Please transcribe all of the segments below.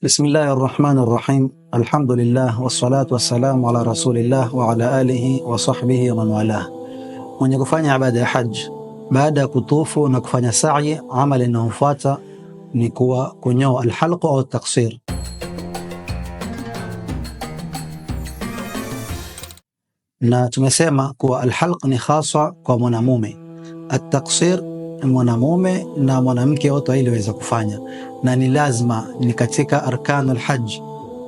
Bismillahir Rahmanir Rahim. Alhamdulillah wassalatu wassalamu ala rasulillah wa ala alihi wa sahbihi wa man walah. Mwenye kufanya ibada ya haji baada ya kutufu na kufanya sa'i, amali inayofuata ni kunyoa alhalq au taksir. Na tumesema kuwa alhalq ni khaswa kwa mwanamume, at-taksir mwanamume na mwanamke wote ili waweza kufanya, na ni lazima, ni katika arkanul hajj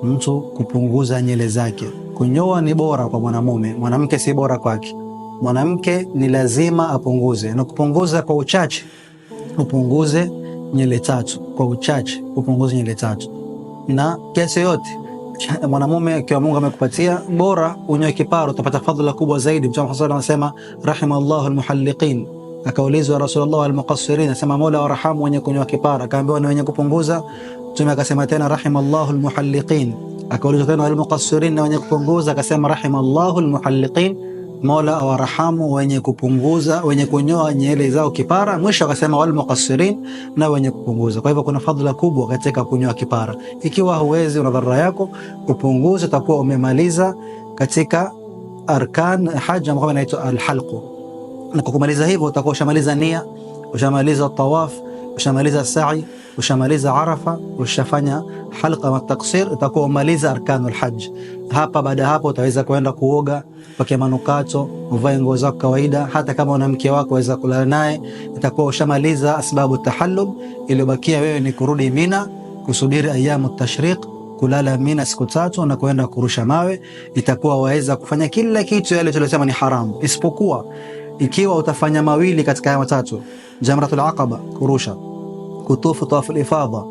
mtu kupunguza nywele zake. Kunyoa ni bora kwa mwanamume, mwanamke si bora kwake. Mwanamke ni lazima apunguze, na kupunguza kwa uchache upunguze nywele tatu, kwa uchache upunguze nywele tatu. Na kiasi yote mwanamume kwa Mungu amekupatia, bora unyoe kipara, utapata fadhila kubwa zaidi. Mtume Muhammad anasema rahimallahu almuhalliqin. Akaulizwa Rasulullah almuqassirin, asema Mola warahamu wenye kunyoa kipara. Akaambiwa ni wenye kupunguza. Mtume akasema tena rahimallahu almuhalliqin. Akaulizwa tena almuqassirin, wenye kupunguza, akasema rahimallahu almuhalliqin, Mola warahamu wenye kupunguza, wenye kunyoa nywele zao kipara. Mwisho akasema walmuqassirin, na wenye kupunguza. Kwa hivyo kuna fadhila kubwa katika kunyoa kipara. Ikiwa huwezi, una dharura yako, upunguze, utakuwa umemaliza katika arkan haji ambayo inaitwa alhalq. Na kwa kumaliza hivyo utakuwa ushamaliza nia, ushamaliza tawaf, ushamaliza sa'i, ushamaliza arafa, ushafanya halqa wa taksir, utakuwa umaliza arkanul hajj. Hapa baada hapo utaweza kwenda kuoga, pake manukato, uvae nguo zako kawaida. Hata kama una mke wako waweza kulala naye, itakuwa ushamaliza asbabu tahallul. Iliyobakia wewe ni kurudi Mina, kusubiri ayamu tashriq, kulala Mina siku 3 na kwenda kurusha mawe. Itakuwa waweza kufanya kila kitu yale tuliyosema ni haramu, isipokuwa ikiwa utafanya mawili katika haya matatu: jamratul aqaba, kurusha, kutufu tawaful ifadha,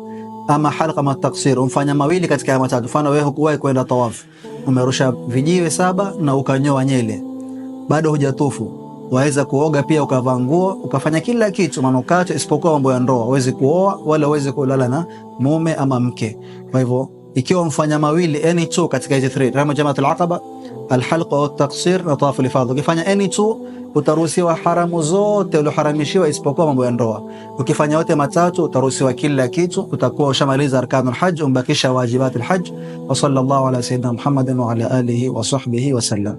ama halqa ma taksir. Umfanya mawili katika haya matatu. Mfano wewe hukuwahi kwenda tawaf, umerusha vijiwe 7 na ukanyoa nywele, bado hujatufu, waweza kuoga pia, ukavaa nguo, ukafanya kila kitu, manukato, isipokuwa mambo ya ndoa. Huwezi kuoa wala huwezi kulala na mume ama mke. Kwa hivyo ikiwa mfanya mawili any two katika hizi 3, kama jamratul aqaba, alhalqa wa taksir na tawaful ifadha, ukifanya any two utaruhusiwa haramu zote ulioharamishiwa isipokuwa mambo ya ndoa. Ukifanya yote matatu utaruhusiwa kila kitu, utakuwa ushamaliza arkanul hajj, umbakisha wajibatul hajj. Wa sallallahu ala sayyidina Muhammadin wa ala alihi wa sahbihi wa sallam.